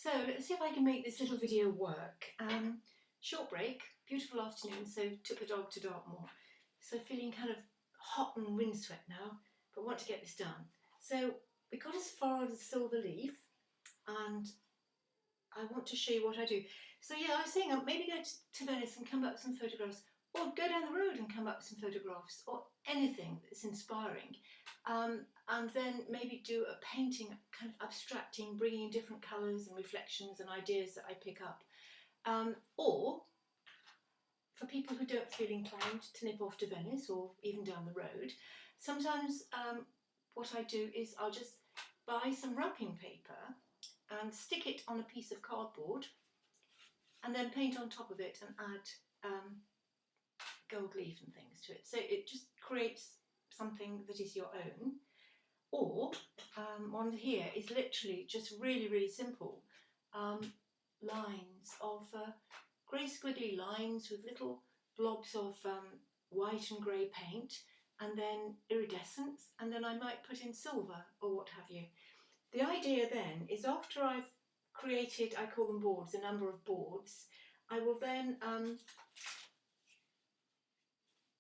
So let's see if I can make this little video work. Short break, beautiful afternoon, so took the dog to Dartmoor. So feeling kind of hot and windswept now, but want to get this done. So we got as far as the silver leaf, and I want to show you what I do. So yeah, I was saying maybe go to Venice and come back with some photographs, or go down the road and come back with some photographs, or anything that's inspiring. And then maybe do a painting, kind of abstracting, bringing in different colours and reflections and ideas that I pick up. Or for people who don't feel inclined to nip off to Venice or even down the road, sometimes what I do is I'll just buy some wrapping paper and stick it on a piece of cardboard and then paint on top of it and add gold leaf and things to it. So it just creates something that is your own. Or one here is literally just really simple lines of grey squiggly lines with little blobs of white and grey paint, and then iridescence, and then I might put in silver or what have you. The idea then is after I've created, I call them boards, a number of boards, I will then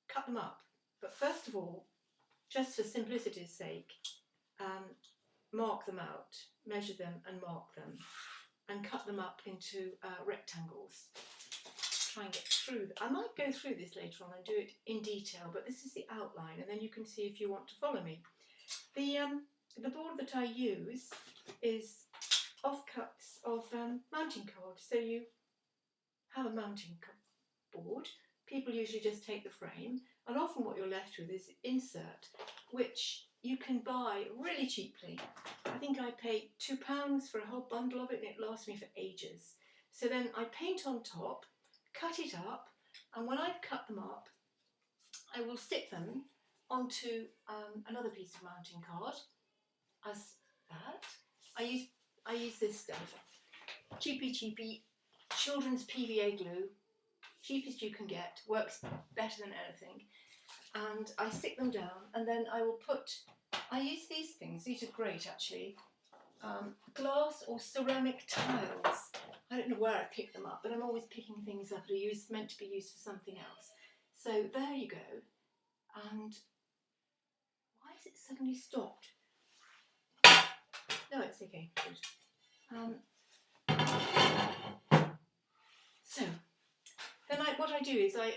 cut them up. But first of all, just for simplicity's sake, mark them out, measure them and mark them, and cut them up into rectangles. Try and get through. I might go through this later on and do it in detail, but this is the outline, and then you can see if you want to follow me. The board that I use is offcuts of mounting cards. So you have a mounting board. People usually just take the frame, and often what you're left with is insert, which you can buy really cheaply. I think I paid £2 for a whole bundle of it, and it lasts me for ages. So then I paint on top, cut it up, and when I've cut them up, I will stick them onto another piece of mounting card, as that. I use this stuff, cheapy children's PVA glue, cheapest you can get, works better than anything. And I stick them down, and then I will I use these things, these are great actually, glass or ceramic tiles. I don't know where I picked them up, but I'm always picking things up that are meant to be used for something else. So there you go. And why has it suddenly stopped? No, it's okay. Good. So then what I do is I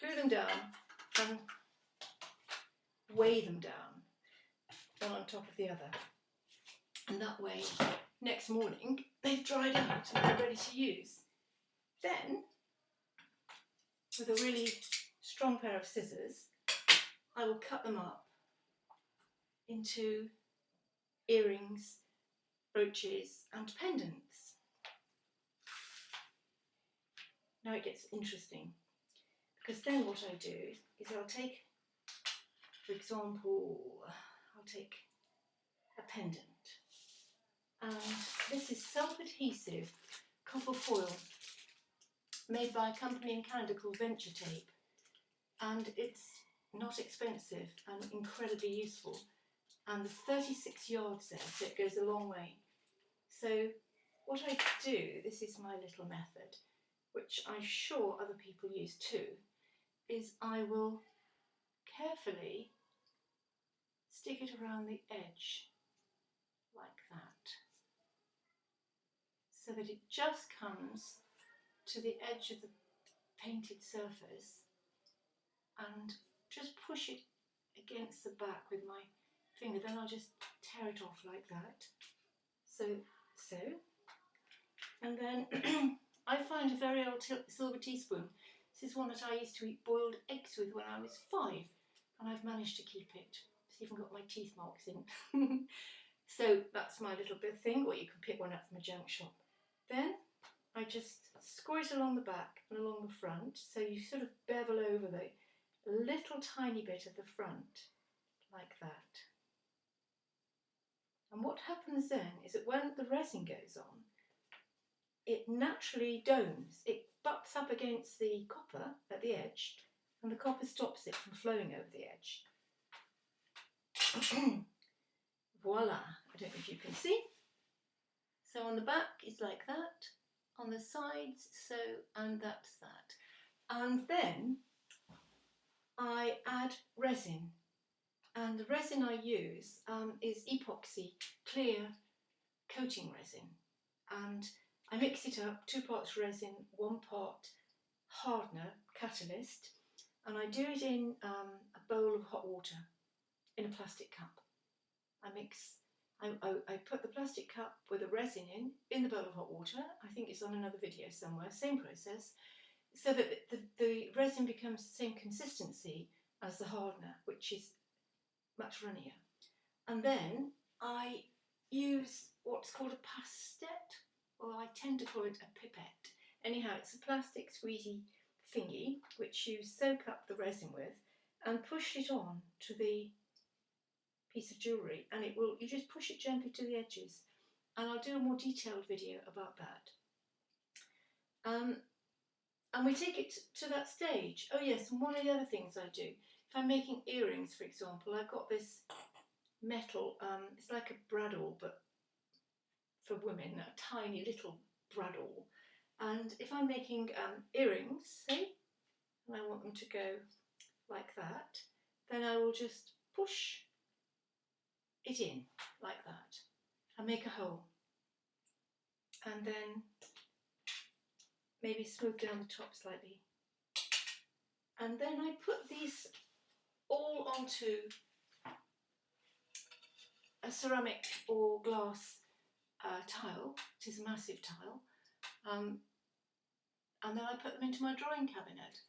glue them down and weigh them down, one on top of the other, and that way next morning they've dried out and they're ready to use. Then with a really strong pair of scissors I will cut them up into earrings, brooches and pendants. Now it gets interesting, because then what I do is I'll take, for example, I'll take a pendant, and this is self-adhesive copper foil made by a company in Canada called Venture Tape, and it's not expensive and incredibly useful, and there's 36 yards there, so it goes a long way. So what I do, this is my little method, which I'm sure other people use too, is I will carefully stick it around the edge like that, so that it just comes to the edge of the painted surface, and just push it against the back with my finger. Then I'll just tear it off like that. So. And then I find a very old silver teaspoon. This is one that I used to eat boiled eggs with when I was 5, and I've managed to keep it. It's even got my teeth marks in. So that's my little bit of thing, or you can pick one up from a junk shop. Then I just score it along the back and along the front, so you sort of bevel over the little tiny bit of the front, like that. And what happens then is that when the resin goes on, it naturally domes. It butts up against the copper at the edge, and the copper stops it from flowing over the edge. Voila! I don't know if you can see. So on the back is like that, on the sides so, and that's that. And then I add resin, and the resin I use is epoxy clear coating resin, and I mix it up, 2 parts resin, 1 part hardener, catalyst, and I do it in a bowl of hot water in a plastic cup. I put the plastic cup with the resin in the bowl of hot water. I think it's on another video somewhere, same process, so that the resin becomes the same consistency as the hardener, which is much runnier. And then I use what's called a pastet, or I tend to call it a pipette. Anyhow, it's a plastic squeezy thingy which you soak up the resin with and push it on to the piece of jewellery, and you just push it gently to the edges, and I'll do a more detailed video about that. And we take it to that stage. Oh yes, and one of the other things I do, if I'm making earrings, for example, I've got this metal, it's like a bradawl, but for women, a tiny little bradawl. And if I'm making earrings, see, and I want them to go like that, then I will just push it in like that and make a hole, and then maybe smooth down the top slightly, and then I put these all onto a ceramic or glass tile. It is a massive tile, and then I put them into my drawing cabinet,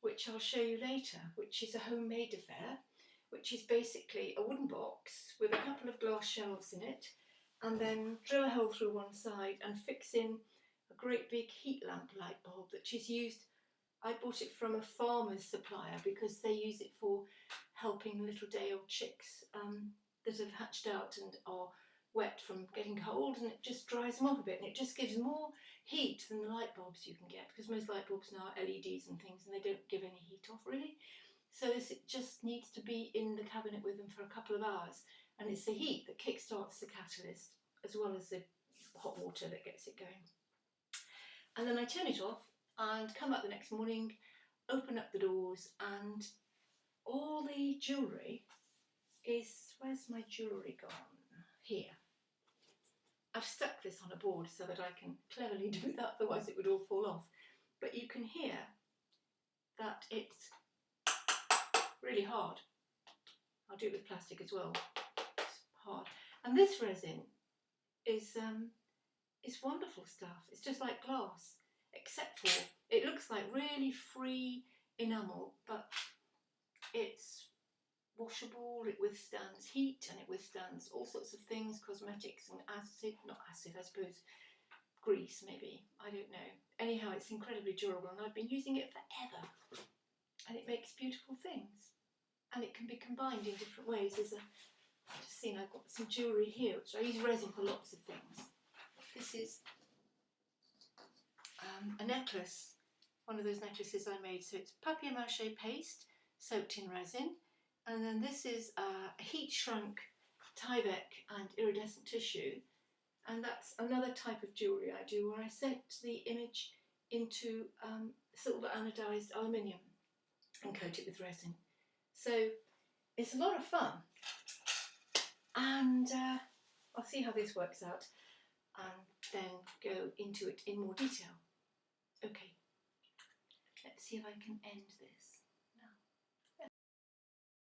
which I'll show you later, which is a homemade affair, which is basically a wooden box with a couple of glass shelves in it, and then drill a hole through one side and fix in a great big heat lamp light bulb that is used. I bought it from a farmer's supplier because they use it for helping little day-old chicks that have hatched out and are wet from getting cold, and it just dries them off a bit, and it just gives more heat than the light bulbs you can get, because most light bulbs now are LEDs and things and they don't give any heat off really. So this, it just needs to be in the cabinet with them for a couple of hours, and it's the heat that kick-starts the catalyst as well as the hot water that gets it going. And then I turn it off and come up the next morning, open up the doors, and all the jewellery is, where's my jewellery gone? Here. I've stuck this on a board so that I can cleverly do that, otherwise it would all fall off. But you can hear that it's really hard. I'll do it with plastic as well. It's hard. And this resin is wonderful stuff. It's just like glass, except for it looks like really free enamel, but it's washable, it withstands heat, and it withstands all sorts of things, cosmetics and acid, not acid, I suppose, grease maybe, I don't know. Anyhow, it's incredibly durable, and I've been using it forever, and it makes beautiful things, and it can be combined in different ways. I've just seen I've got some jewellery here, which I use resin for lots of things. This is a necklace, one of those necklaces I made, so it's papier-mâché paste soaked in resin. And then this is a heat shrunk Tyvek and iridescent tissue, and that's another type of jewellery I do, where I set the image into silver anodised aluminium and coat it with resin. So it's a lot of fun, and I'll see how this works out and then go into it in more detail. Okay, let's see if I can end this.